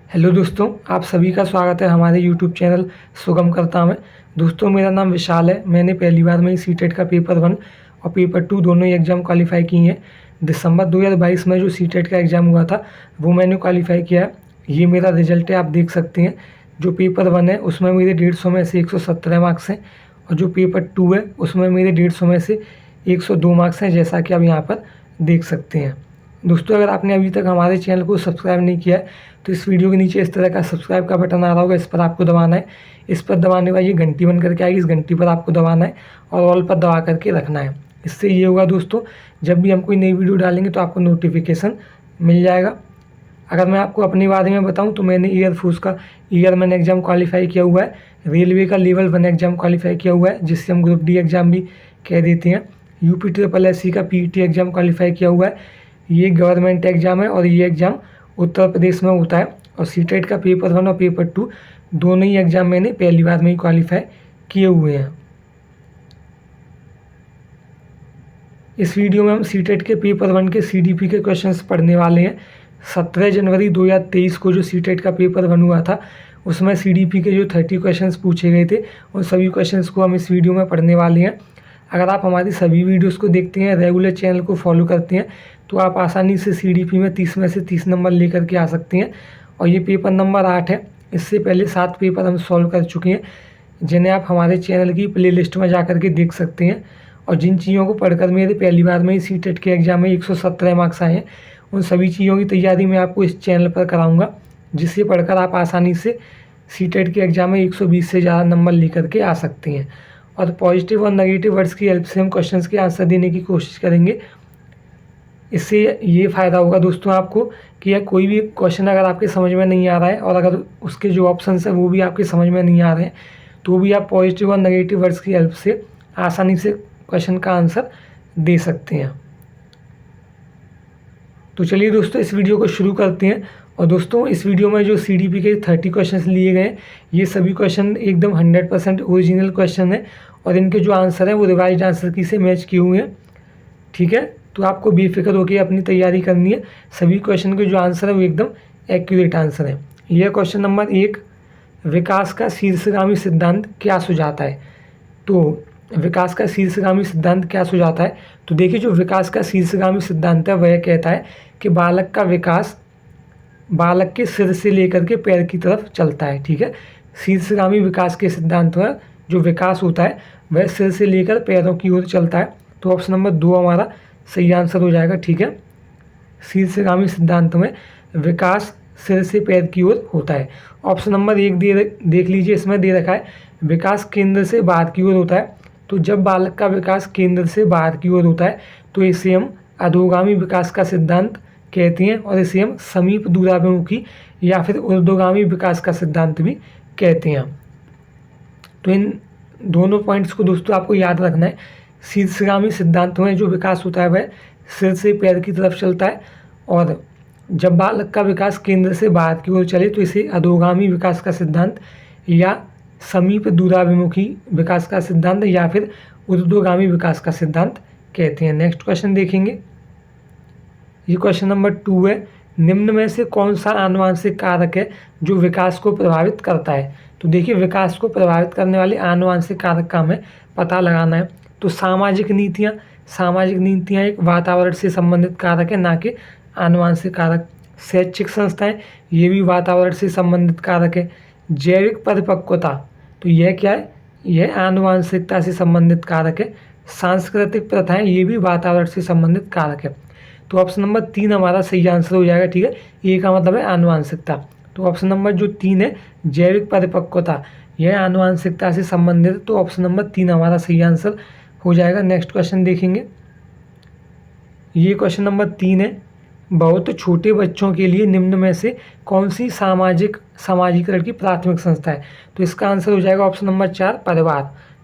Hello दोस्तों, आप सभी का स्वागत है हमारे यूट्यूब चैनल सुगम करता में। दोस्तों, मेरा नाम विशाल है। मैंने पहली बार में ही सीटेट का पेपर 1 और पेपर 2 दोनों ही एग्ज़ाम क्वालिफाई किए हैं। दिसंबर 2022 में जो सीटेट का एग्ज़ाम हुआ था वो मैंने क्वालिफाई किया है। ये मेरा रिजल्ट है, आप देख सकते हैं। जो पेपर 1 है उसमें मेरे 150 में से 117 मार्क्स हैं और जो पेपर 2 है उसमें मेरे 150 में से 102 मार्क्स हैं, जैसा कि आप यहाँ पर देख सकते हैं। दोस्तों, अगर आपने अभी तक हमारे चैनल को सब्सक्राइब नहीं किया है तो इस वीडियो के नीचे इस तरह का सब्सक्राइब का बटन आ रहा होगा, इस पर आपको दबाना है। इस पर दबाने बाद ये घंटी बन करके आएगी, इस घंटी पर आपको दबाना है और ऑल पर दबा करके रखना है। इससे ये होगा दोस्तों, जब भी हम कोई नई वीडियो डालेंगे तो आपको नोटिफिकेशन मिल जाएगा। अगर मैं आपको अपने बारे में बताऊं तो मैंने एयरफोर्स का ईयरमैन एग्ज़ाम क्वालिफाई किया हुआ है, रेलवे का लेवल 1 एग्ज़ाम क्वालिफाई किया हुआ है जिससे हम ग्रुप डी एग्ज़ाम भी कह देते हैं। UP SSC का PET एग्ज़ाम क्वालिफाई किया हुआ है। ये गवर्नमेंट एग्ज़ाम है और ये एग्ज़ाम उत्तर प्रदेश में होता है। और सीटेट का पेपर 1 और पेपर 2 दोनों ही एग्ज़ाम मैंने पहली बार में ही क्वालिफाई किए हुए हैं। इस वीडियो में हम सीटेट के पेपर 1 के CDP के क्वेश्चंस पढ़ने वाले हैं। 17 जनवरी 2023 को जो सीटेट का पेपर 1 हुआ था उसमें CDP के जो 30 क्वेश्चंस पूछे गए थे उन सभी क्वेश्चंस को हम इस वीडियो में पढ़ने वाले हैं। अगर आप हमारी सभी वीडियोस को देखते हैं, रेगुलर चैनल को फॉलो करते हैं, तो आप आसानी से CDP में 30 में से 30 नंबर लेकर के आ सकते हैं। और ये पेपर नंबर 8 है। इससे पहले 7 पेपर हम सॉल्व कर चुके हैं जिन्हें आप हमारे चैनल की प्लेलिस्ट में जा कर के देख सकते हैं। और जिन चीज़ों को पढ़कर मेरे पहली बार में ही सीटेट के एग्ज़ाम में 117 मार्क्स आए हैं, उन सभी चीज़ों की तैयारी मैं आपको इस चैनल पर कराऊंगा, जिससे पढ़कर आप आसानी से सीटेट के एग्ज़ाम में 120 से ज़्यादा नंबर लेकर के आ सकते हैं। और पॉजिटिव और नेगेटिव वर्ड्स की हेल्प से हम क्वेश्चंस के आंसर देने की कोशिश करेंगे। इससे ये फ़ायदा होगा दोस्तों आपको कि या कोई भी क्वेश्चन अगर आपके समझ में नहीं आ रहा है और अगर उसके जो ऑप्शंस हैं वो भी आपके समझ में नहीं आ रहे हैं, तो भी आप पॉजिटिव और नेगेटिव वर्ड्स की हेल्प से आसानी से क्वेश्चन का आंसर दे सकते हैं। तो चलिए दोस्तों, इस वीडियो को शुरू करते हैं। और दोस्तों, इस वीडियो में जो CDP के 30 क्वेश्चन लिए गए हैं, ये सभी क्वेश्चन एकदम 100% ओरिजिनल क्वेश्चन है और इनके जो आंसर हैं वो रिवाइज आंसर की से मैच किए हुए हैं। ठीक है, तो आपको बेफिक्र होकर अपनी तैयारी करनी है। सभी क्वेश्चन के जो आंसर है वो एकदम एक्यूरेट आंसर है। यह क्वेश्चन नंबर 1, विकास का शीर्षगामी सिद्धांत क्या सुझाता है। तो विकास का शीर्षगामी सिद्धांत क्या सुझाता है, तो देखिए, जो विकास का शीर्षगामी सिद्धांत है वह कहता है कि बालक का विकास बालक के सिर से लेकर के पैर की तरफ चलता है। ठीक है, शीर्षगामी विकास के सिद्धांत में जो विकास होता है वह सिर से लेकर पैरों की ओर चलता है। तो ऑप्शन नंबर 2 हमारा सही आंसर हो जाएगा। ठीक है, शीर्षगामी सिद्धांत में विकास सिर से पैर की ओर होता है। ऑप्शन नंबर 1 देख लीजिए, इसमें दे रखा है विकास केंद्र से बाहर की ओर होता है। तो जब बालक का विकास केंद्र से बाहर की ओर होता है तो इसे हम अधोगामी विकास का सिद्धांत कहते हैं और इसे हम समीप दूराभिमुखी या फिर ऊर्ध्वगामी विकास का सिद्धांत भी कहते हैं। तो इन दोनों पॉइंट्स को दोस्तों आपको याद रखना है। शीर्षगामी सिद्धांत में जो विकास होता है वह सिर से पैर की तरफ चलता है और जब बालक का विकास केंद्र से बाहर की ओर चले तो इसे अधोगामी विकास का सिद्धांत या समीप दूराभिमुखी विकास का सिद्धांत या फिर ऊर्ध्वगामी विकास का सिद्धांत कहते हैं। नेक्स्ट क्वेश्चन देखेंगे। ये क्वेश्चन नंबर 2 है, निम्न में से कौन सा आनुवंशिक कारक है जो विकास को प्रभावित करता है। तो देखिए, विकास को प्रभावित करने वाले आनुवंशिक कारक का हमें पता लगाना है। तो सामाजिक नीतियाँ एक वातावरण से संबंधित कारक है, ना कि आनुवंशिक कारक। शैक्षिक संस्थाएं, ये भी वातावरण से संबंधित कारक है। जैविक परिपक्वता, तो यह क्या है, यह आनुवंशिकता से संबंधित कारक है। सांस्कृतिक प्रथाएं, ये भी वातावरण से संबंधित कारक है। तो ऑप्शन नंबर 3 हमारा सही आंसर हो जाएगा। ठीक है, ए का मतलब है आनुवंशिकता। तो ऑप्शन नंबर जो 3 है, जैविक परिपक्वता, यह आनुवंशिकता से संबंधित है। तो ऑप्शन नंबर 3 हमारा सही आंसर हो जाएगा। नेक्स्ट क्वेश्चन देखेंगे। ये क्वेश्चन नंबर 3 है, बहुत छोटे बच्चों के लिए निम्न में से कौन सी समाजीकरण की प्राथमिक संस्था है। तो इसका आंसर हो जाएगा ऑप्शन नंबर 4,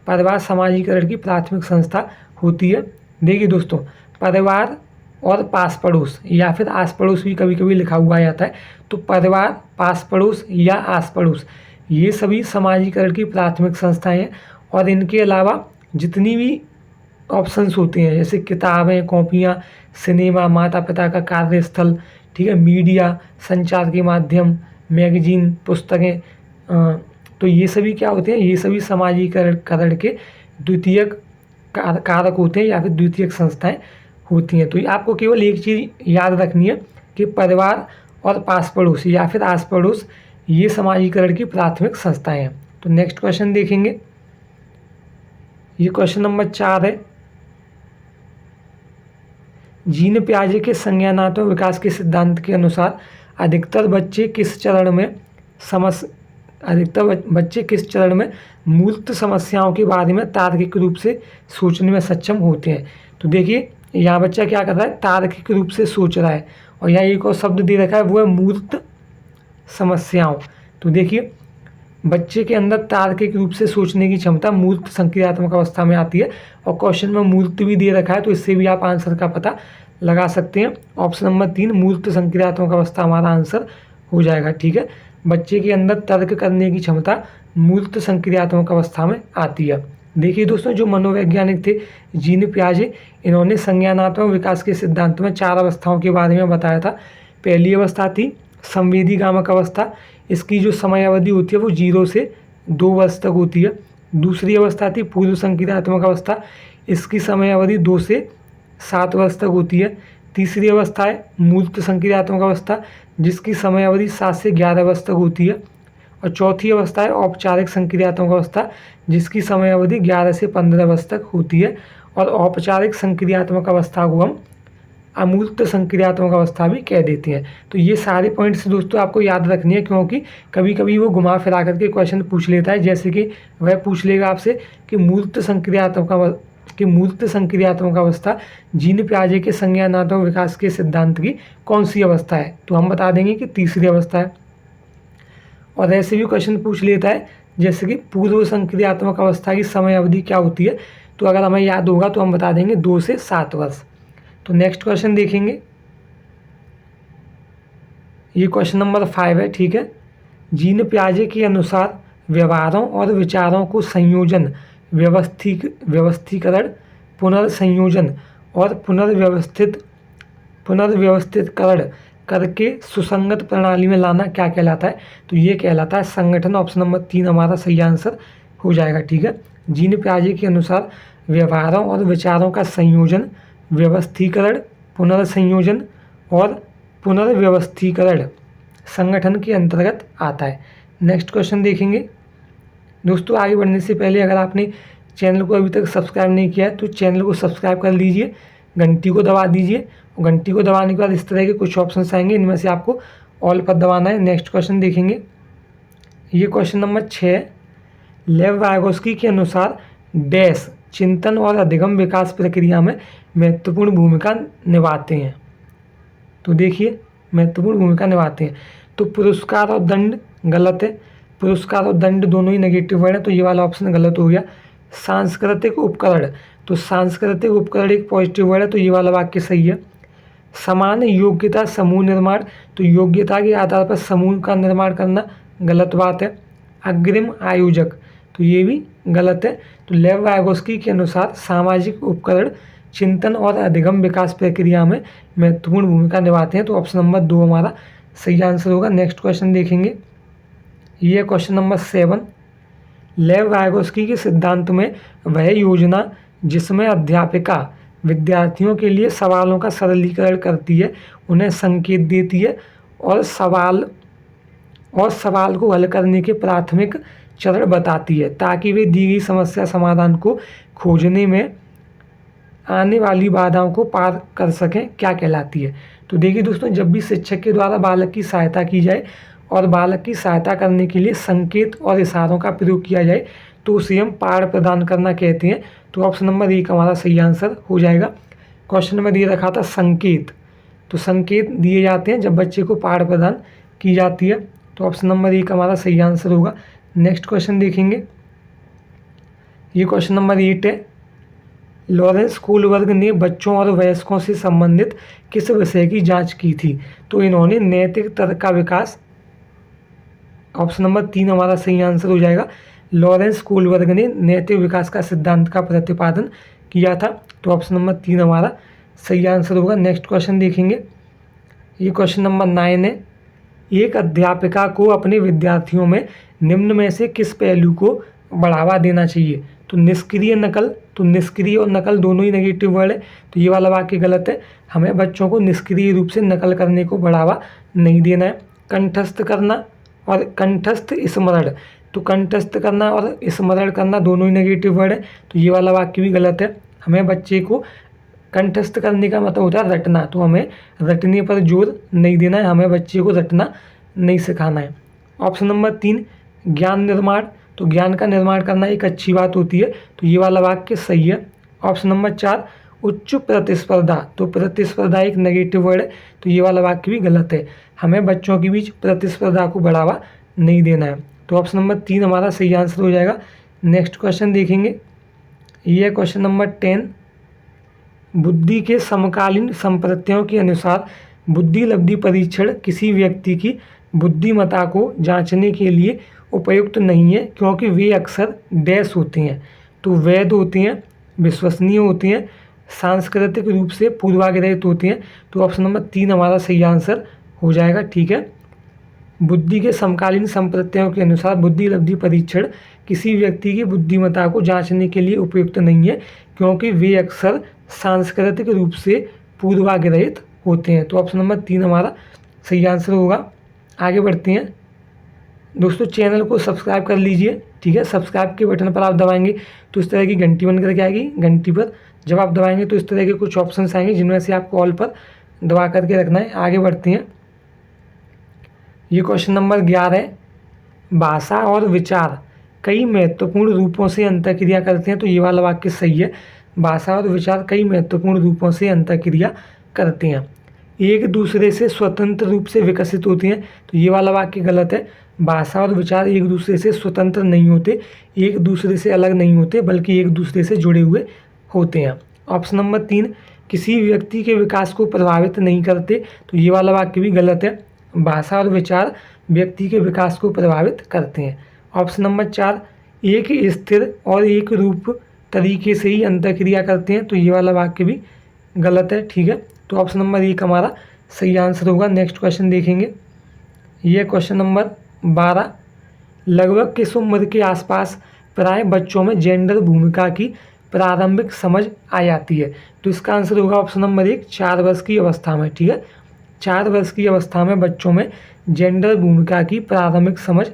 परिवार समाजीकरण की प्राथमिक संस्था होती है। देखिए दोस्तों, परिवार और पास पड़ोस या फिर आस पड़ोस भी कभी कभी लिखा हुआ जाता है। तो परिवार, पास पड़ोस या आस पड़ोस, ये सभी समाजीकरण की प्राथमिक संस्थाएं हैं। और इनके अलावा जितनी भी ऑप्शंस होते हैं, जैसे किताबें, कॉपियाँ, सिनेमा, माता पिता का कार्यस्थल, ठीक है, मीडिया, संचार के माध्यम, मैगजीन, पुस्तकें, तो ये सभी क्या होते हैं, ये सभी सामाजिकरण के द्वितीयक कारक होते हैं या फिर द्वितीयक संस्थाएं होती हैं। तो आपको केवल एक चीज़ याद रखनी है कि परिवार और पास पड़ोस या फिर आस पड़ोस ये सामाजिकरण की प्राथमिक संस्थाएं हैं। तो नेक्स्ट क्वेश्चन देखेंगे, ये क्वेश्चन नंबर 4 है। जीन पियाजे के संज्ञानात्मक विकास के सिद्धांत के अनुसार अधिकतर बच्चे किस चरण में मूर्त समस्याओं के बारे में तार्किक रूप से सोचने में सक्षम होते हैं। तो देखिए यहाँ बच्चा क्या कर रहा है, तार्किक रूप से सोच रहा है, और यहाँ एक और शब्द दे रखा है वो है मूर्त समस्याओं। तो देखिए बच्चे के अंदर तार्किक रूप से सोचने की क्षमता मूर्त संक्रियात्मक अवस्था में आती है, और क्वेश्चन में मूर्त भी दे रखा है, तो इससे भी आप आंसर का पता लगा सकते हैं। ऑप्शन नंबर 3 मूर्त संक्रियात्मक अवस्था हमारा आंसर हो जाएगा। ठीक है, बच्चे के अंदर तर्क करने की क्षमता मूर्त संक्रियात्मक अवस्था में आती है। देखिए दोस्तों, जो मनोवैज्ञानिक थे जीन पियाजे, इन्होंने संज्ञानात्मक विकास के सिद्धांत में 4 अवस्थाओं के बारे में बताया था। पहली अवस्था थी संवेदीगामक अवस्था, इसकी जो समय अवधि होती है वो 0 से 2 वर्ष तक होती है। दूसरी अवस्था थी पूर्व संक्रियात्मक अवस्था, इसकी समय अवधि 2 से 7 वर्ष तक होती है। तीसरी अवस्था है मूर्त संक्रियात्मक अवस्था, जिसकी समय अवधि 7 से 11 वर्ष तक होती है। और चौथी अवस्था है औपचारिक संक्रियात्मक अवस्था, जिसकी समय अवधि 11 से 15 वर्ष तक होती है। और औपचारिक संक्रियात्मक अवस्था को हम अमूर्त संक्रियात्मक अवस्था भी कह देते हैं। तो ये सारे पॉइंट्स दोस्तों आपको याद रखनी है, क्योंकि कभी कभी वो घुमा फिरा करके क्वेश्चन पूछ लेता है। जैसे कि वह पूछ लेगा आपसे कि मूर्त संक्रियात्मक अवस्था जीन पियाजे के संज्ञानात्मक विकास के सिद्धांत की कौन सी अवस्था है, तो हम बता देंगे कि तीसरी अवस्था है। और ऐसे भी क्वेश्चन पूछ लेता है जैसे कि पूर्व संक्रियात्मक अवस्था की समय अवधि क्या होती है, तो अगर हमें याद होगा तो हम बता देंगे 2 से 7 वर्ष। तो नेक्स्ट क्वेश्चन देखेंगे, ये क्वेश्चन नंबर 5 है। ठीक है, जीन पियाजे के अनुसार व्यवहारों और विचारों को संयोजन, व्यवस्थीकरण, पुनर्संयोजन और पुनर्व्यवस्थितकरण करके सुसंगत प्रणाली में लाना क्या कहलाता है, तो ये कहलाता है संगठन। ऑप्शन नंबर 3 हमारा सही आंसर हो जाएगा। ठीक है, जीन पियाजे के अनुसार व्यवहारों और विचारों का संयोजन, व्यवस्थीकरण, पुनर्संयोजन और पुनर्व्यवस्थीकरण संगठन के अंतर्गत आता है। नेक्स्ट क्वेश्चन देखेंगे दोस्तों। आगे बढ़ने से पहले अगर आपने चैनल को अभी तक सब्सक्राइब नहीं किया है तो चैनल को सब्सक्राइब कर लीजिए, घंटी को दबा दीजिए, और घंटी को दबाने के बाद इस तरह के कुछ ऑप्शंस आएंगे, इनमें से आपको ऑल पर दबाना है। नेक्स्ट क्वेश्चन देखेंगे, ये क्वेश्चन नंबर 6। लेव वाइगोस्की के अनुसार डैश चिंतन और अधिगम विकास प्रक्रिया में महत्वपूर्ण भूमिका निभाते हैं। तो देखिए महत्वपूर्ण भूमिका निभाते हैं, तो पुरस्कार और दंड गलत है, पुरस्कार और दंड दोनों ही नेगेटिव वर्ड है, तो ये वाला ऑप्शन गलत हो गया। सांस्कृतिक उपकरण, तो सांस्कृतिक उपकरण एक पॉजिटिव वर्ड है, तो ये वाला वाक्य सही है। समान योग्यता समूह निर्माण, तो योग्यता के आधार पर समूह का निर्माण करना गलत बात है। अग्रिम आयोजक, तो ये भी गलत है। तो लेव वाइगोस्की के अनुसार सामाजिक उपकरण चिंतन और अधिगम विकास प्रक्रिया में महत्वपूर्ण भूमिका निभाते हैं, तो ऑप्शन नंबर 2 हमारा सही आंसर होगा। नेक्स्ट क्वेश्चन देखेंगे, ये क्वेश्चन नंबर 7। लेव वाइगोस्की के सिद्धांत में वह योजना जिसमें अध्यापिका विद्यार्थियों के लिए सवालों का सरलीकरण करती है, उन्हें संकेत देती है और सवाल को हल करने के प्राथमिक चरण बताती है, ताकि वे दी गई समस्या समाधान को खोजने में आने वाली बाधाओं को पार कर सकें, क्या कहलाती है। तो देखिए दोस्तों, जब भी शिक्षक के द्वारा बालक की सहायता की जाए और बालक की सहायता करने के लिए संकेत और इशारों का प्रयोग किया जाए, तो उसे हम पाठ प्रदान करना कहते हैं। तो ऑप्शन नंबर 1 हमारा सही आंसर हो जाएगा। क्वेश्चन में दिया रखा था संकेत, तो संकेत दिए जाते हैं जब बच्चे को पाठ प्रदान की जाती है, तो ऑप्शन नंबर 1 हमारा सही आंसर होगा। नेक्स्ट क्वेश्चन देखेंगे, ये क्वेश्चन नंबर 8 है। लॉरेंस कोलबर्ग ने बच्चों और वयस्कों से संबंधित किस विषय की जांच की थी, तो इन्होंने नैतिक तर्क का विकास, ऑप्शन नंबर 3 हमारा सही आंसर हो जाएगा। लॉरेंस कोलबर्ग ने नैतिक विकास का सिद्धांत का प्रतिपादन किया था, तो ऑप्शन नंबर 3 हमारा सही आंसर होगा। नेक्स्ट क्वेश्चन देखेंगे, ये क्वेश्चन नंबर 9 है। एक अध्यापिका को अपने विद्यार्थियों में निम्न में से किस पहलू को बढ़ावा देना चाहिए? तो निष्क्रिय नकल, तो निष्क्रिय और नकल दोनों ही नेगेटिव वर्ड है, तो ये वाला वाक्य गलत है। हमें बच्चों को निष्क्रिय रूप से नकल करने को बढ़ावा नहीं देना है। कंठस्थ करना और कंठस्थ स्मरण, तो कंठस्थ करना और स्मरण करना दोनों ही नेगेटिव वर्ड है, तो ये वाला वाक्य भी गलत है। हमें बच्चे को कंठस्थ करने का मतलब होता है रटना, तो हमें रटने पर जोर नहीं देना है, हमें बच्चे को रटना नहीं सिखाना है। ऑप्शन नंबर 3 ज्ञान निर्माण, तो ज्ञान का निर्माण करना एक अच्छी बात होती है, तो ये वाला वाक्य सही है। ऑप्शन नंबर 4 उच्च प्रतिस्पर्धा, तो प्रतिस्पर्धा एक नेगेटिव वर्ड है, तो ये वाला वाक्य भी गलत है। हमें बच्चों के बीच प्रतिस्पर्धा को बढ़ावा नहीं देना है, तो ऑप्शन नंबर 3 हमारा सही आंसर हो जाएगा। नेक्स्ट क्वेश्चन देखेंगे, ये क्वेश्चन नंबर 10, बुद्धि के समकालीन संप्रत्ययों के अनुसार बुद्धि लब्धि परीक्षण किसी व्यक्ति की बुद्धिमत्ता को जांचने के लिए उपयुक्त नहीं है, क्योंकि वे अक्सर डैश होते हैं, तो वैध होते हैं, विश्वसनीय होते हैं, सांस्कृतिक रूप से पूर्वाग्रहित होते हैं, तो ऑप्शन नंबर 3 हमारा सही आंसर हो जाएगा। ठीक है, बुद्धि के समकालीन संप्रत्ययों के अनुसार बुद्धि लब्धि परीक्षण किसी व्यक्ति की बुद्धिमत्ता को जांचने के लिए उपयुक्त नहीं है, क्योंकि वे अक्सर सांस्कृतिक रूप से पूर्वाग्रहित होते हैं, तो ऑप्शन नंबर 3 हमारा सही आंसर होगा। आगे बढ़ते हैं दोस्तों, चैनल को सब्सक्राइब कर लीजिए। ठीक है, सब्सक्राइब के बटन पर आप दबाएंगे तो इस तरह की घंटी बन करके आएगी, घंटी पर जब आप दबाएंगे तो इस तरह के कुछ ऑप्शंस आएंगे जिनमें से आपको ऑल पर दबा करके रखना है। आगे बढ़ते हैं, ये क्वेश्चन नंबर 11, भाषा और विचार कई महत्वपूर्ण रूपों से अंतःक्रिया करते हैं, तो ये वाला वाक्य सही है। भाषा और विचार कई महत्वपूर्ण रूपों से अंतःक्रिया करते हैं, एक दूसरे से स्वतंत्र रूप से विकसित होती हैं, तो ये वाला वाक्य गलत है। भाषा और विचार एक दूसरे से स्वतंत्र नहीं होते, एक दूसरे से अलग नहीं होते, बल्कि एक दूसरे से जुड़े हुए होते हैं। ऑप्शन नंबर 3 किसी व्यक्ति के विकास को प्रभावित नहीं करते, तो ये वाला वाक्य भी गलत है। भाषा और विचार व्यक्ति के विकास को प्रभावित करते हैं। ऑप्शन नंबर 4 एक स्थिर और एक रूप तरीके से ही अंतःक्रिया करते हैं, तो ये वाला वाक्य भी गलत है। ठीक है, तो ऑप्शन नंबर 1 हमारा सही आंसर होगा। नेक्स्ट क्वेश्चन देखेंगे, ये क्वेश्चन नंबर 12, लगभग किस उम्र के आसपास प्राय बच्चों में जेंडर भूमिका की प्रारंभिक समझ आ जाती है, तो इसका आंसर होगा ऑप्शन नंबर 1 4 वर्ष की अवस्था में। ठीक है, 4 वर्ष की अवस्था में बच्चों में जेंडर भूमिका की प्रारंभिक समझ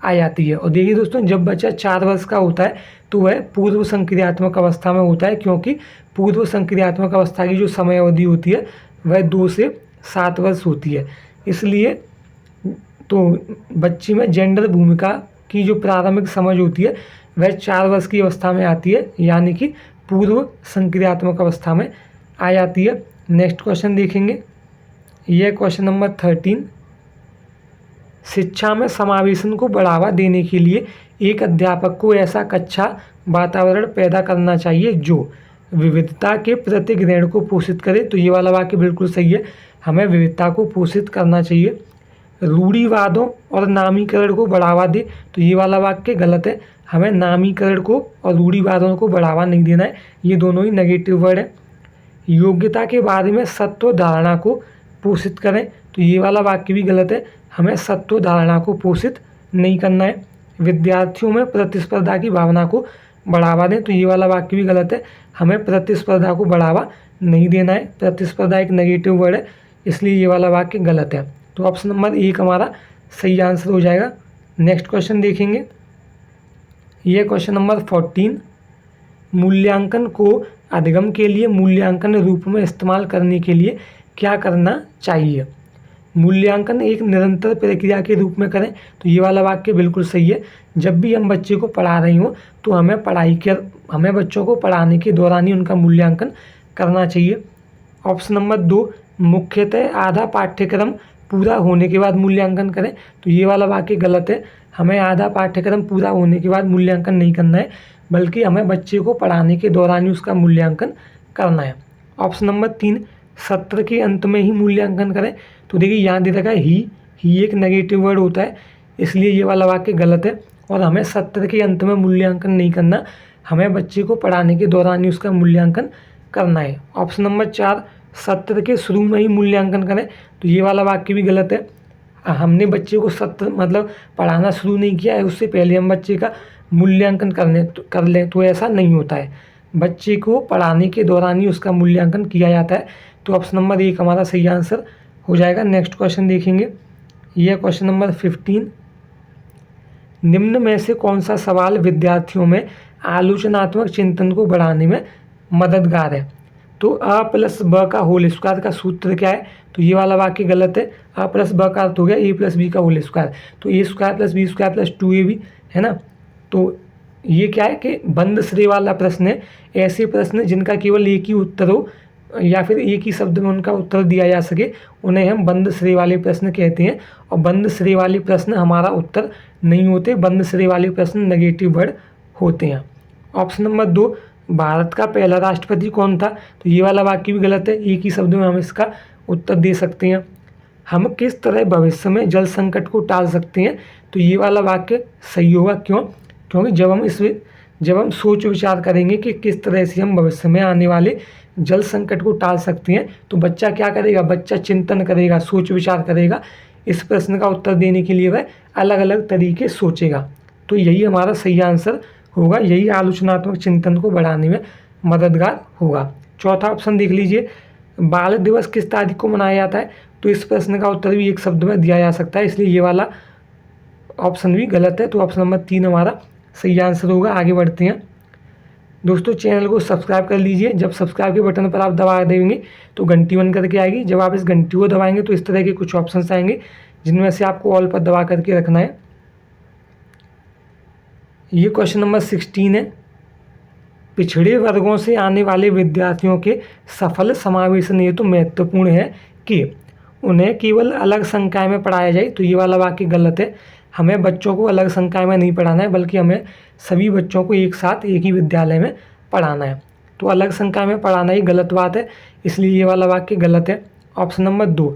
आ जाती है। और देखिए दोस्तों, जब बच्चा 4 वर्ष का होता है तो वह पूर्व संक्रियात्मक अवस्था में होता है, क्योंकि पूर्व संक्रियात्मक अवस्था की जो समय अवधि होती है वह 2 से 7 वर्ष होती है। इसलिए तो बच्चे में जेंडर भूमिका की जो प्रारंभिक समझ होती है वह 4 वर्ष की अवस्था में आती है, यानी कि पूर्व संक्रियात्मक अवस्था में आ जाती है। नेक्स्ट क्वेश्चन देखेंगे, यह क्वेश्चन नंबर 13, शिक्षा में समावेशन को बढ़ावा देने के लिए एक अध्यापक को ऐसा कक्षा वातावरण पैदा करना चाहिए जो विविधता के प्रति ग्रहण को पोषित करे, तो ये वाला वाक्य बिल्कुल सही है। हमें विविधता को पोषित करना चाहिए। रूढ़िवादों और नामीकरण को बढ़ावा दे, तो ये वाला वाक्य गलत है। हमें नामीकरण को और रूढ़िवादों को बढ़ावा नहीं देना है, ये दोनों ही नेगेटिव वर्ड है। योग्यता के बारे में सत्व धारणा को पोषित करें, तो ये वाला वाक्य भी गलत है। हमें सत्व धारणा को पोषित नहीं करना है। विद्यार्थियों में प्रतिस्पर्धा की भावना को बढ़ावा दें, तो ये वाला वाक्य भी गलत है। हमें प्रतिस्पर्धा को बढ़ावा नहीं देना है। प्रतिस्पर्धा एक नेगेटिव वर्ड है, इसलिए ये वाला वाक्य गलत है, तो ऑप्शन नंबर 1 हमारा सही आंसर हो जाएगा। नेक्स्ट क्वेश्चन देखेंगे, यह क्वेश्चन नंबर 14, मूल्यांकन को अधिगम के लिए मूल्यांकन रूप में इस्तेमाल करने के लिए क्या करना चाहिए? मूल्यांकन एक निरंतर प्रक्रिया के रूप में करें, तो ये वाला वाक्य बिल्कुल सही है। जब भी हम बच्चे को पढ़ा रहे हों तो हमें बच्चों को पढ़ाने के दौरान ही उनका मूल्यांकन करना चाहिए। ऑप्शन नंबर 2, मुख्यतः आधा पाठ्यक्रम पूरा होने के बाद मूल्यांकन करें, तो ये वाला वाक्य गलत है। हमें आधा पाठ्यक्रम पूरा होने के बाद मूल्यांकन नहीं करना है, बल्कि हमें बच्चे को पढ़ाने के दौरान ही उसका मूल्यांकन करना है। ऑप्शन नंबर 3, सत्र के अंत में ही मूल्यांकन करें, तो देखिए यहाँ दे रखा है ही एक नेगेटिव वर्ड होता है, इसलिए ये वाला वाक्य गलत है। और हमें सत्र के अंत में मूल्यांकन नहीं करना, हमें बच्चे को पढ़ाने के दौरान ही उसका मूल्यांकन करना है। ऑप्शन नंबर 4, सत्र के शुरू में ही मूल्यांकन करें, तो ये वाला वाक्य भी गलत है। हमने बच्चे को सत्र मतलब पढ़ाना शुरू नहीं किया है, उससे पहले हम बच्चे का मूल्यांकन कर लें तो ऐसा नहीं होता है। बच्चे को पढ़ाने के दौरान ही उसका मूल्यांकन किया जाता है। तो ऑप्शन नंबर 1 हमारा सही आंसर हो जाएगा। नेक्स्ट क्वेश्चन देखेंगे, यह क्वेश्चन नंबर 15, निम्न में से कौन सा सवाल विद्यार्थियों में आलोचनात्मक चिंतन को बढ़ाने में मददगार है। तो a प्लस ब का होल स्क्वायर का सूत्र क्या है, तो ये वाला वाक्य गलत है। a प्लस ब का अर्थ हो गया a प्लस बी का होल स्क्वायर, तो a square plus B square plus 2ab है ना। तो ये क्या है कि बंद श्रेय वाला प्रश्न है। ऐसे प्रश्न जिनका केवल एक ही उत्तर हो या फिर एक ही शब्द में उनका उत्तर दिया जा सके उन्हें हम बंद श्रेय वाले प्रश्न कहते हैं। और बंद श्रेय वाले प्रश्न हमारा उत्तर नहीं होते, बंद श्रेय वाले प्रश्न नेगेटिव वर्ड होते हैं। ऑप्शन नंबर 2, भारत का पहला राष्ट्रपति कौन था, तो ये वाला वाक्य भी गलत है। एक ही शब्द में हम इसका उत्तर दे सकते हैं। हम किस तरह भविष्य में जल संकट को टाल सकते हैं, तो ये वाला वाक्य सही होगा। क्यों? क्योंकि जब हम सोच विचार करेंगे कि किस तरह से हम भविष्य में आने वाले जल संकट को टाल सकते हैं, तो बच्चा क्या करेगा, बच्चा चिंतन करेगा, सोच विचार करेगा। इस प्रश्न का उत्तर देने के लिए वह अलग अलग तरीके सोचेगा। तो यही हमारा सही आंसर होगा, यही आलोचनात्मक चिंतन को बढ़ाने में मददगार होगा। चौथा ऑप्शन देख लीजिए, बाल दिवस किस तारीख को मनाया जाता है, तो इस प्रश्न का उत्तर भी एक शब्द में दिया जा सकता है, इसलिए ये वाला ऑप्शन भी गलत है। तो ऑप्शन नंबर 3 हमारा सही आंसर होगा। आगे बढ़ते हैं दोस्तों, चैनल को सब्सक्राइब कर लीजिए। जब सब्सक्राइब के बटन पर आप दबा देंगे तो घंटी बन करके आएगी। जब आप इस घंटी को दबाएंगे तो इस तरह के कुछ ऑप्शंस आएंगे जिनमें से आपको ऑल पर दबा करके रखना है। ये क्वेश्चन नंबर 16 है, पिछड़े वर्गों से आने वाले विद्यार्थियों के सफल समावेशन हेतु महत्वपूर्ण है कि उन्हें केवल अलग संकाय में पढ़ाया जाए, तो ये वाला वाक्य गलत है। हमें बच्चों को अलग संकाय में नहीं पढ़ाना है, बल्कि हमें सभी बच्चों को एक साथ एक ही विद्यालय में पढ़ाना है। तो अलग संकाय में पढ़ाना ही गलत बात है, इसलिए ये वाला वाक्य गलत है। ऑप्शन नंबर 2,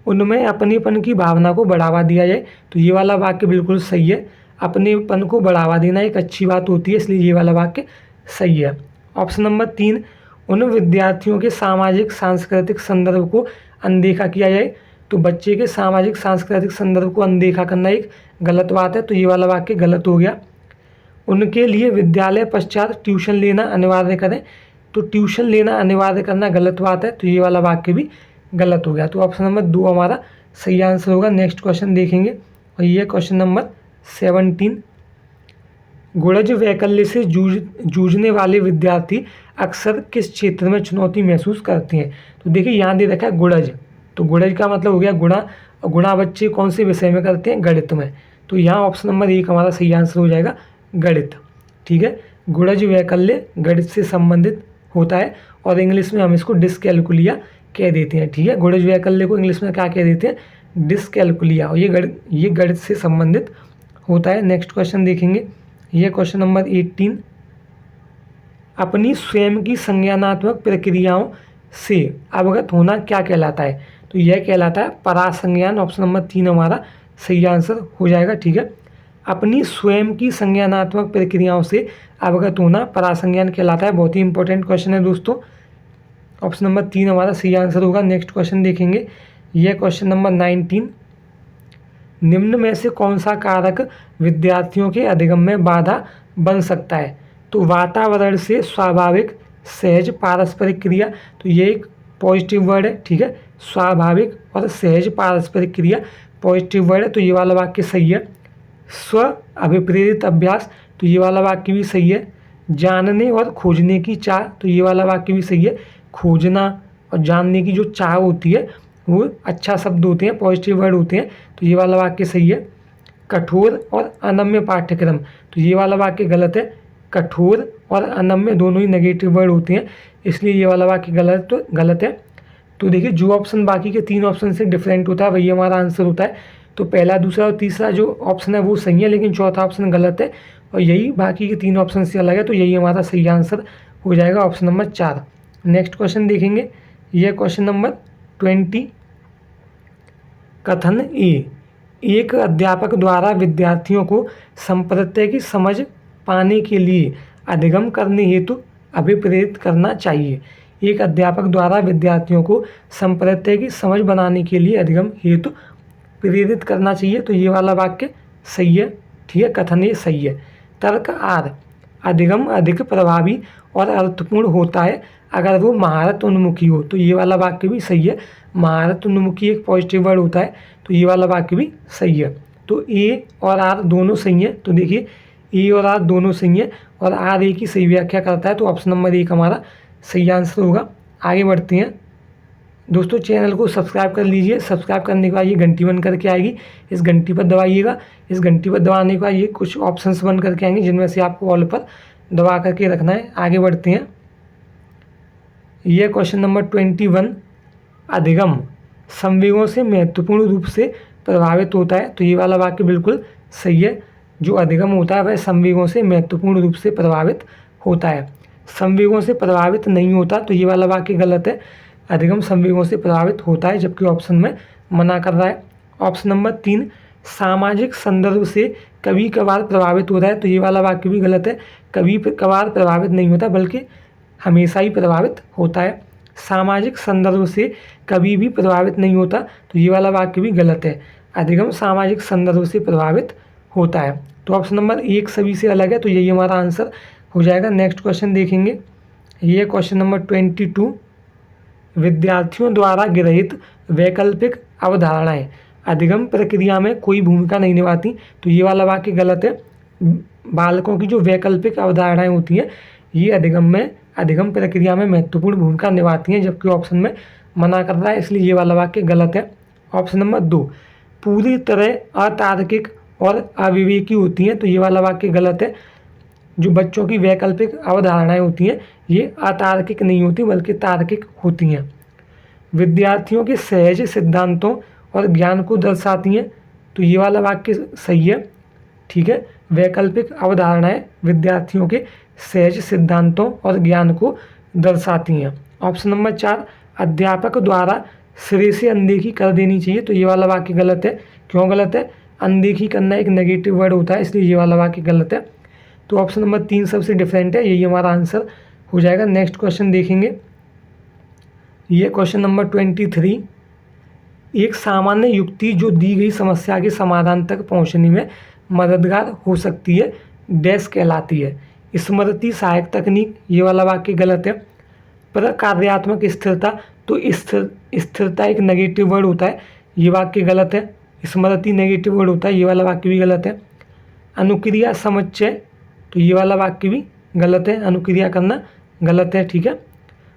उनमें अपनेपन की भावना को बढ़ावा दिया जाए, तो ये वाला वाक्य बिल्कुल सही है। अपनेपन को बढ़ावा देना एक अच्छी बात होती है, इसलिए ये वाला वाक्य सही है। ऑप्शन नंबर 3, उन विद्यार्थियों के सामाजिक सांस्कृतिक संदर्भ को अनदेखा किया जाए, तो बच्चे के सामाजिक सांस्कृतिक संदर्भ को अनदेखा करना एक गलत बात है, तो ये वाला वाक्य गलत हो गया। उनके लिए विद्यालय पश्चात ट्यूशन लेना अनिवार्य करें, तो ट्यूशन लेना अनिवार्य करना गलत बात है, तो ये वाला वाक्य भी गलत हो गया। तो ऑप्शन नंबर 2 हमारा सही आंसर होगा। नेक्स्ट क्वेश्चन देखेंगे, और ये क्वेश्चन नंबर 17, गुणज वैकल्य से जूझने वाले विद्यार्थी अक्सर किस क्षेत्र में चुनौती महसूस करते हैं। तो देखिए यहाँ दे रखा है गुणज, तो गुणज का मतलब हो गया गुणा, और गुणा बच्चे कौन से विषय में करते हैं, गणित में। तो यहाँ ऑप्शन नंबर 1 हमारा सही आंसर हो जाएगा, गणित। ठीक है, गुणज वैकल्य गणित से संबंधित होता है, और इंग्लिश में हम इसको डिसकैलकुलिया कह देते हैं। ठीक है, गुणज वैकल्य को इंग्लिश में क्या कह देते हैं, डिसकैलकुलिया, और ये गणित से संबंधित होता है। नेक्स्ट क्वेश्चन देखेंगे, यह क्वेश्चन नंबर 18, अपनी स्वयं की संज्ञानात्मक प्रक्रियाओं से अवगत होना क्या कहलाता है, तो यह कहलाता है परासंज्ञान। ऑप्शन नंबर 3 हमारा सही आंसर हो जाएगा। ठीक है, अपनी स्वयं की संज्ञानात्मक प्रक्रियाओं से अवगत होना परासंज्ञान कहलाता है। बहुत ही इंपॉर्टेंट क्वेश्चन है दोस्तों, ऑप्शन नंबर 3 हमारा सही आंसर होगा। नेक्स्ट क्वेश्चन देखेंगे, यह क्वेश्चन नंबर 19, निम्न में से कौन सा कारक विद्यार्थियों के अधिगम में बाधा बन सकता है, तो वातावरण से स्वाभाविक सहज पारस्परिक क्रिया, तो ये एक पॉजिटिव वर्ड है। ठीक है, स्वाभाविक और सहज पारस्परिक क्रिया पॉजिटिव वर्ड है, तो ये वाला वाक्य सही है। स्व अभिप्रेरित अभ्यास, तो ये वाला वाक्य भी सही है। जानने और खोजने की चाह, तो ये वाला वाक्य भी सही है। खोजना और जानने की जो चाह होती है वो अच्छा शब्द होते हैं, पॉजिटिव वर्ड होते हैं, तो ये वाला वाक्य सही है। कठोर और अनम्य पाठ्यक्रम, तो ये वाला वाक्य गलत है। कठोर और अनम्य दोनों ही नेगेटिव वर्ड होते हैं, इसलिए ये वाला वाक्य गलत है। तो देखिए, जो ऑप्शन बाकी के 3 ऑप्शन से डिफरेंट होता है वही हमारा आंसर होता है। तो पहला, दूसरा और तीसरा जो ऑप्शन है वो सही है, लेकिन चौथा ऑप्शन गलत है, और यही बाकी के 3 ऑप्शन से अलग है, तो यही हमारा सही आंसर हो जाएगा, ऑप्शन नंबर 4। नेक्स्ट क्वेश्चन देखेंगे, यह क्वेश्चन नंबर 20, कथन ए, एक अध्यापक द्वारा विद्यार्थियों को संप्रत्यय की समझ पाने के लिए अधिगम करने हेतु अभिप्रेरित करना चाहिए। एक अध्यापक द्वारा विद्यार्थियों को संप्रत्यय की समझ बनाने के लिए अधिगम हेतु प्रेरित करना चाहिए, तो ये वाला वाक्य सही है, ठीक है, कथन ये सही है। तर्क आर, अधिगम अधिक प्रभावी और अर्थपूर्ण होता है अगर वो महारत उन्मुखी हो, तो ये वाला वाक्य भी सही है। महारत उन्मुखी एक पॉजिटिव वर्ड होता है, तो ये वाला वाक्य भी सही है। तो ए और आर दोनों सही हैं। तो देखिए ए और आर दोनों सही हैं और आर ए की सही व्याख्या करता है, तो ऑप्शन नंबर 1 हमारा सही आंसर होगा। आगे बढ़ते हैं दोस्तों, चैनल को सब्सक्राइब कर लीजिए। सब्सक्राइब करने के बाद ये घंटी बन करके आएगी, इस घंटी पर दबाइएगा। इस घंटी पर दबाने के बाद ये कुछ ऑप्शंस बन करके आएंगे, जिनमें से आपको ऑल पर दबा करके रखना है। आगे बढ़ते हैं, यह क्वेश्चन नंबर 21, अधिगम संवेगों से महत्वपूर्ण रूप से प्रभावित होता है, तो ये वाला वाक्य बिल्कुल सही है। जो अधिगम होता है वह संवेगों से महत्वपूर्ण रूप से प्रभावित होता है। संवेगों से प्रभावित नहीं होता, तो ये वाला वाक्य गलत है। अधिगम संवेगों से प्रभावित होता है, जबकि ऑप्शन में मना कर रहा है। ऑप्शन नंबर 3, सामाजिक संदर्भ से कभी कभार प्रभावित होता है, तो ये वाला वाक्य भी गलत है। कभी कभार प्रभावित नहीं होता, बल्कि हमेशा ही प्रभावित होता है। सामाजिक संदर्भ से कभी भी प्रभावित नहीं होता, तो ये वाला वाक्य भी गलत है। अधिगम सामाजिक संदर्भ से प्रभावित होता है। तो ऑप्शन नंबर 1 सभी से अलग है, तो यही हमारा आंसर हो जाएगा। नेक्स्ट क्वेश्चन देखेंगे, ये क्वेश्चन नंबर 22, विद्यार्थियों द्वारा गृहीत वैकल्पिक अवधारणाएं अधिगम प्रक्रिया में कोई भूमिका नहीं निभाती, तो ये वाला वाक्य गलत है। बालकों की जो वैकल्पिक अवधारणाएं होती हैं ये अधिगम प्रक्रिया में महत्वपूर्ण भूमिका निभाती हैं, जबकि ऑप्शन में मना कर रहा है, इसलिए ये वाला वाक्य गलत है। ऑप्शन नंबर 2, पूरी तरह अतार्किक और अविवेकी होती हैं, तो ये वाला वाक्य गलत है। जो बच्चों की वैकल्पिक अवधारणाएं होती हैं ये अतार्किक नहीं होती, बल्कि तार्किक होती हैं। विद्यार्थियों के सहज सिद्धांतों और ज्ञान को दर्शाती हैं, तो ये वाला वाक्य सही है, ठीक है। वैकल्पिक अवधारणाएं विद्यार्थियों के सहज सिद्धांतों और ज्ञान को दर्शाती हैं। ऑप्शन नंबर 4, अध्यापक द्वारा सिरे से अनदेखी कर देनी चाहिए, तो ये वाला वाक्य गलत है। क्यों गलत है? अनदेखी करना एक नेगेटिव वर्ड होता है, इसलिए ये वाला वाक्य गलत है। तो ऑप्शन नंबर 3 सबसे डिफरेंट है, यही हमारा आंसर हो जाएगा। नेक्स्ट क्वेश्चन देखेंगे, ये क्वेश्चन नंबर 23, एक सामान्य युक्ति जो दी गई समस्या के समाधान तक पहुंचने में मददगार हो सकती है डैश कहलाती है। स्मृति सहायक तकनीक, ये वाला वाक्य गलत है। प्रकार्यात्मक स्थिरता, तो स्थिरता एक नेगेटिव वर्ड होता है, ये वाक्य गलत है। स्मृति नेगेटिव वर्ड होता है, ये वाला वाक्य भी गलत है। अनुक्रिया समुच्चय, तो ये वाला वाक्य भी गलत है। अनुक्रिया करना गलत है, ठीक है।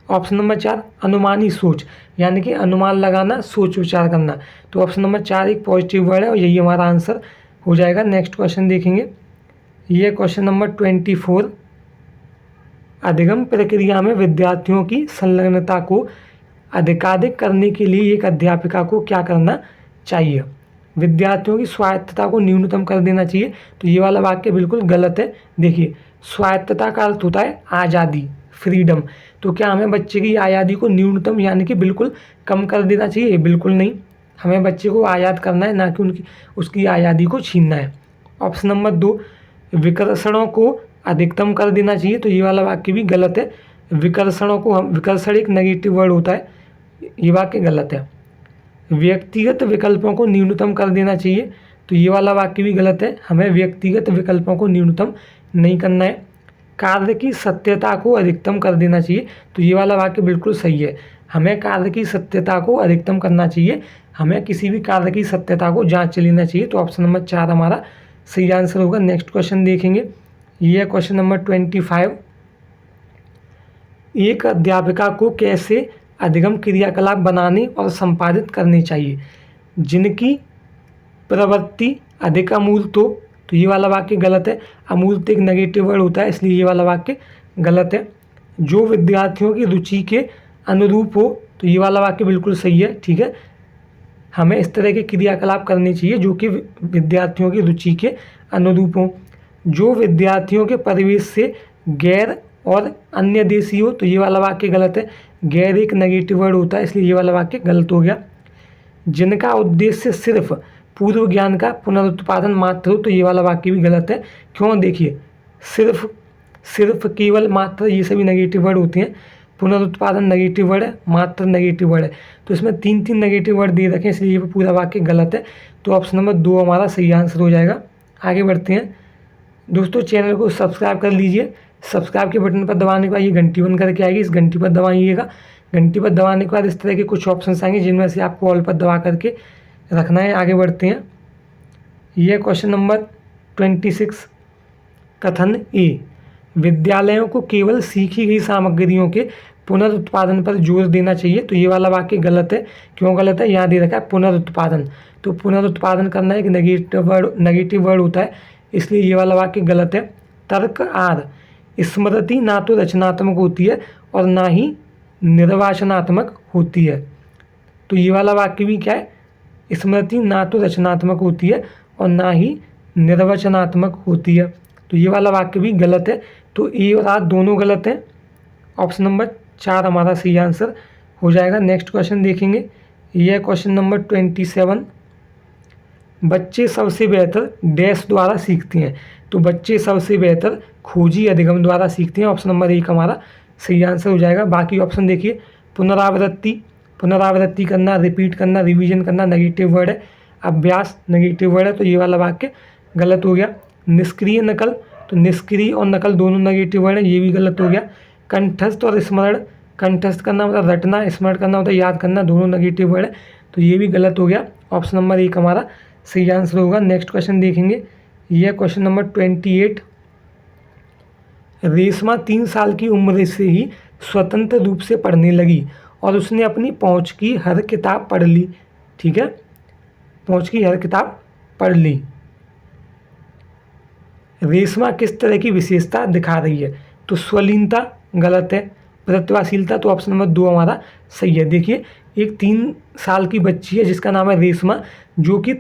ऑप्शन नंबर 4, अनुमानी सोच, यानी कि अनुमान लगाना, सोच विचार करना, तो ऑप्शन नंबर 4 एक पॉजिटिव वर्ड है और यही हमारा आंसर हो जाएगा। नेक्स्ट क्वेश्चन देखेंगे, ये क्वेश्चन नंबर 24, अधिगम प्रक्रिया में विद्यार्थियों की संलग्नता को अधिकाधिक करने के लिए एक अध्यापिका को क्या करना चाहिए? विद्यार्थियों की स्वायत्तता को न्यूनतम कर देना चाहिए, तो ये वाला वाक्य बिल्कुल गलत है। देखिए, स्वायत्तता का अर्थ होता है आज़ादी, फ्रीडम, तो क्या हमें बच्चे की आज़ादी को न्यूनतम यानी कि बिल्कुल कम कर देना चाहिए? बिल्कुल नहीं, हमें बच्चे को आज़ाद करना है, ना कि उसकी आज़ादी को छीनना है। ऑप्शन नंबर 2, विकर्षणों को अधिकतम कर देना चाहिए, तो ये वाला वाक्य भी गलत है। विकर्षण एक नेगेटिव वर्ड होता है, ये वाक्य गलत है। व्यक्तिगत विकल्पों को न्यूनतम कर देना चाहिए, तो ये वाला वाक्य भी गलत है। हमें व्यक्तिगत विकल्पों को न्यूनतम नहीं करना है। कार्य की सत्यता को अधिकतम कर देना चाहिए, तो ये वाला वाक्य बिल्कुल सही है। हमें कार्य की सत्यता को अधिकतम करना चाहिए, हमें किसी भी कार्य की सत्यता को जांच लेना चाहिए, तो ऑप्शन नंबर 4 हमारा सही आंसर होगा। नेक्स्ट क्वेश्चन देखेंगे, ये क्वेश्चन नंबर 25, एक अध्यापिका को कैसे अधिगम क्रियाकलाप बनाने और संपादित करनी चाहिए जिनकी प्रवृत्ति अधिक अमूर्त हो, तो ये वाला वाक्य गलत है। अमूर्त एक नेगेटिव वर्ड होता है, इसलिए ये वाला वाक्य गलत है। जो विद्यार्थियों की रुचि के अनुरूप हो, तो ये वाला वाक्य बिल्कुल सही है, ठीक है। हमें इस तरह के क्रियाकलाप करने चाहिए जो कि विद्यार्थियों की रुचि के अनुरूप हो। जो विद्यार्थियों के परिवेश से गैर और अन्य देशी हो, तो ये वाला वाक्य गलत है। गैर एक नेगेटिव वर्ड होता है, इसलिए ये वाला वाक्य गलत हो गया। जिनका उद्देश्य सिर्फ पूर्व ज्ञान का पुनरुत्पादन मात्र हो, तो ये वाला वाक्य भी गलत है। क्यों? देखिए, सिर्फ, केवल, मात्र, ये सभी नेगेटिव वर्ड होते हैं, पुनरुत्पादन नेगेटिव वर्ड है, मात्र नेगेटिव वर्ड है। तो इसमें 3 नेगेटिव वर्ड दे रखे हैं, इसलिए ये पूरा वाक्य गलत है। तो ऑप्शन नंबर 2 हमारा सही आंसर हो जाएगा। आगे बढ़ते हैं दोस्तों, चैनल को सब्सक्राइब कर लीजिए। सब्सक्राइब के बटन पर दबाने के बाद ये घंटी बन करके आएगी, इस घंटी पर दबाइएगा। घंटी पर दबाने के बाद इस तरह के कुछ ऑप्शन आएंगे, जिनमें से आपको ऑल पर दबा करके रखना है। आगे बढ़ते हैं, यह क्वेश्चन नंबर 26 कथन ए, विद्यालयों को केवल सीखी गई सामग्रियों के पुनरुत्पादन पर जोर देना चाहिए। तो ये वाला वाक्य गलत है। क्यों गलत है? यहाँ दे रखा है पुनरुत्पादन। तो पुनरुत्पादन करना एक नेगेटिव वर्ड होता है, इसलिए ये वाला वाक्य गलत है। तर्क आर, स्मृति ना तो रचनात्मक होती है और ना ही निर्वाचनात्मक होती है। तो ये वाला वाक्य भी क्या है? स्मृति ना तो रचनात्मक होती है और ना ही निर्वचनात्मक होती है। तो ये वाला वाक्य भी गलत है। तो ए और आर दोनों गलत हैं। ऑप्शन नंबर 4 हमारा सही आंसर हो जाएगा। नेक्स्ट क्वेश्चन देखेंगे, यह क्वेश्चन नंबर 27, बच्चे सबसे बेहतर डैश द्वारा सीखते हैं। तो बच्चे सबसे बेहतर खोजी अधिगम द्वारा सीखते हैं। ऑप्शन नंबर 1 हमारा सही आंसर हो जाएगा। बाकी ऑप्शन देखिए, पुनरावृत्ति करना, रिपीट करना, रिवीजन करना नेगेटिव वर्ड है। अभ्यास नेगेटिव वर्ड है, तो ये वाला वाक्य गलत हो गया। निष्क्रिय नकल, तो निष्क्रिय और नकल दोनों नेगेटिव वर्ड है, ये भी गलत हो गया। कंठस्थ और स्मरण, कंठस्थ करना मतलब रटना, स्मरण करना मतलब याद करना, दोनों नेगेटिव वर्ड है, तो ये भी गलत हो गया। ऑप्शन नंबर 1 हमारा सही आंसर होगा। नेक्स्ट क्वेश्चन देखेंगे, यह क्वेश्चन नंबर 28, रेशमा 3 साल की उम्र से ही स्वतंत्र रूप से पढ़ने लगी और उसने अपनी पहुंच की हर किताब पढ़ ली। ठीक है, पहुंच की हर किताब पढ़ ली। रेशमा किस तरह की विशेषता दिखा रही है? तो स्वलीनता गलत है। प्रतिभाशीलता, तो ऑप्शन नंबर 2 हमारा सही है। देखिए, एक 3 साल की बच्ची है जिसका नाम है रेशमा, जो कि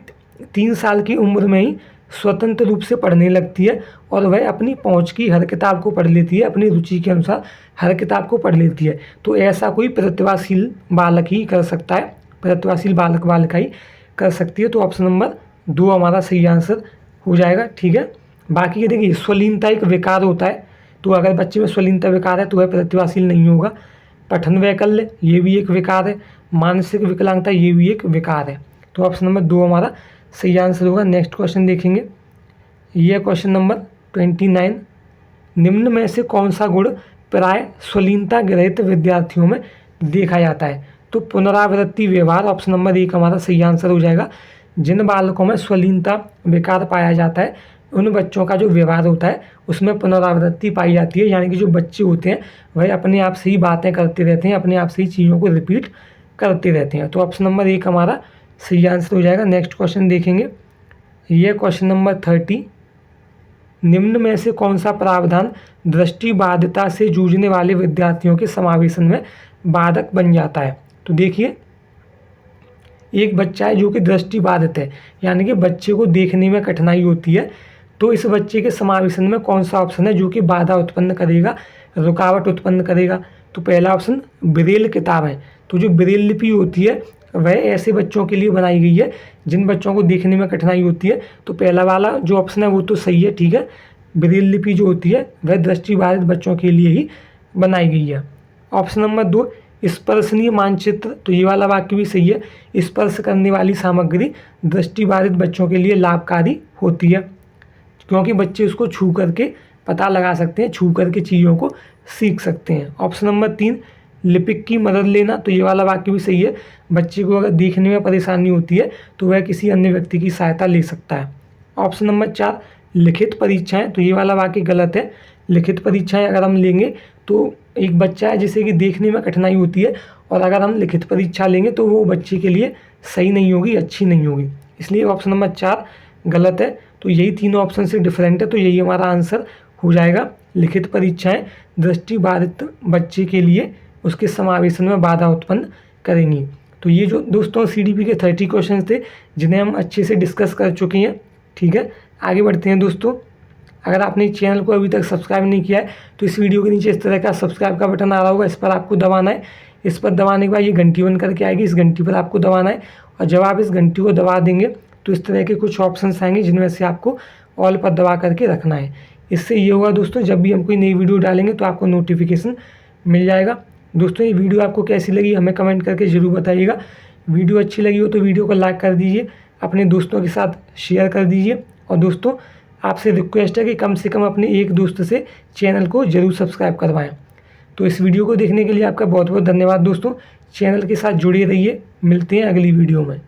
3 साल की उम्र में ही स्वतंत्र रूप से पढ़ने लगती है और वह अपनी पहुंच की हर किताब को पढ़ लेती है, अपनी रुचि के अनुसार हर किताब को पढ़ लेती है। तो ऐसा कोई प्रतिभाशील बालक ही कर सकता है, प्रतिभाशील बालिका ही कर सकती है। तो ऑप्शन नंबर 2 हमारा सही आंसर हो जाएगा। ठीक है, बाकी ये देखिए, स्वलीनता एक विकार होता है, तो अगर बच्चे में स्वलीनता विकार है तो वह प्रतिभाशील नहीं होगा। पठन वैकल्य, ये भी एक विकार है। मानसिक विकलांगता, ये भी एक विकार है। तो ऑप्शन नंबर 2 हमारा सही आंसर होगा। नेक्स्ट क्वेश्चन देखेंगे, यह क्वेश्चन नंबर 29, निम्न में से कौन सा गुण प्राय स्वलीनता ग्रहित विद्यार्थियों में देखा जाता है? तो पुनरावृत्ति व्यवहार, ऑप्शन नंबर 1 हमारा सही आंसर हो जाएगा। जिन बालकों में स्वलीनता विकार पाया जाता है, उन बच्चों का जो व्यवहार होता है उसमें पुनरावृत्ति पाई जाती है, यानी कि जो बच्चे होते हैं वह अपने आप से ही बातें करते रहते हैं, अपने आप से ही चीज़ों को रिपीट करते रहते हैं। तो ऑप्शन नंबर 1 हमारा सही आंसर हो जाएगा। नेक्स्ट क्वेश्चन देखेंगे, यह क्वेश्चन नंबर 30, निम्न में से कौन सा प्रावधान दृष्टिबाधिता से जूझने वाले विद्यार्थियों के समावेशन में बाधक बन जाता है? तो देखिए, एक बच्चा है जो कि दृष्टिबाधित है, यानी कि बच्चे को देखने में कठिनाई होती है, तो इस बच्चे के समावेशन में कौन सा ऑप्शन है जो कि बाधा उत्पन्न करेगा, रुकावट उत्पन्न करेगा? तो पहला ऑप्शन ब्रेल किताब है। तो जो ब्रेल लिपि होती है वह ऐसे बच्चों के लिए बनाई गई है जिन बच्चों को देखने में कठिनाई होती है। तो पहला वाला जो ऑप्शन है वो तो सही है। ठीक है, ब्रेल लिपि जो होती है वह दृष्टिबाधित बच्चों के लिए ही बनाई गई है। ऑप्शन नंबर 2, स्पर्शनीय मानचित्र, तो ये वाला वाक्य भी सही है। स्पर्श करने वाली सामग्री दृष्टिबाधित बच्चों के लिए लाभकारी होती है, क्योंकि बच्चे उसको छू करके पता लगा सकते हैं, छू करके चीज़ों को सीख सकते हैं। ऑप्शन नंबर 3, लिपिक की मदद लेना, तो ये वाला वाक्य भी सही है। बच्चे को अगर देखने में परेशानी होती है तो वह किसी अन्य व्यक्ति की सहायता ले सकता है। ऑप्शन नंबर 4, लिखित परीक्षाएं, तो ये वाला वाक्य गलत है। लिखित परीक्षाएं अगर हम लेंगे तो एक बच्चा है जिसे कि देखने में कठिनाई होती है, और अगर हम लिखित परीक्षा लेंगे तो वो बच्चे के लिए सही नहीं होगी, अच्छी नहीं होगी, इसलिए ऑप्शन नंबर 4 गलत है। तो यही तीनों ऑप्शन से डिफरेंट है, तो यही हमारा आंसर हो जाएगा। लिखित परीक्षाएं दृष्टिबाधित बच्चे के लिए उसके समावेशन में बाधा उत्पन्न करेंगी। तो ये जो दोस्तों CDP के 30 क्वेश्चन थे जिन्हें हम अच्छे से डिस्कस कर चुके हैं। ठीक है, आगे बढ़ते हैं दोस्तों। अगर आपने चैनल को अभी तक सब्सक्राइब नहीं किया है तो इस वीडियो के नीचे इस तरह का सब्सक्राइब का बटन आ रहा होगा, इस पर आपको दबाना है। इस पर दबाने के बाद ये घंटी बन करके आएगी, इस घंटी पर आपको दबाना है, और जब आप इस घंटी को दबा देंगे तो इस तरह के कुछ ऑप्शन आएंगे जिनमें से आपको ऑल पर दबा करके रखना है। इससे ये होगा दोस्तों, जब भी हम कोई नई वीडियो डालेंगे तो आपको नोटिफिकेशन मिल जाएगा। दोस्तों ये वीडियो आपको कैसी लगी हमें कमेंट करके ज़रूर बताइएगा। वीडियो अच्छी लगी हो तो वीडियो को लाइक कर दीजिए, अपने दोस्तों के साथ शेयर कर दीजिए। और दोस्तों आपसे रिक्वेस्ट है कि कम से कम अपने एक दोस्त से चैनल को ज़रूर सब्सक्राइब करवाएं। तो इस वीडियो को देखने के लिए आपका बहुत बहुत धन्यवाद दोस्तों। चैनल के साथ जुड़े रहिए, मिलते हैं अगली वीडियो में।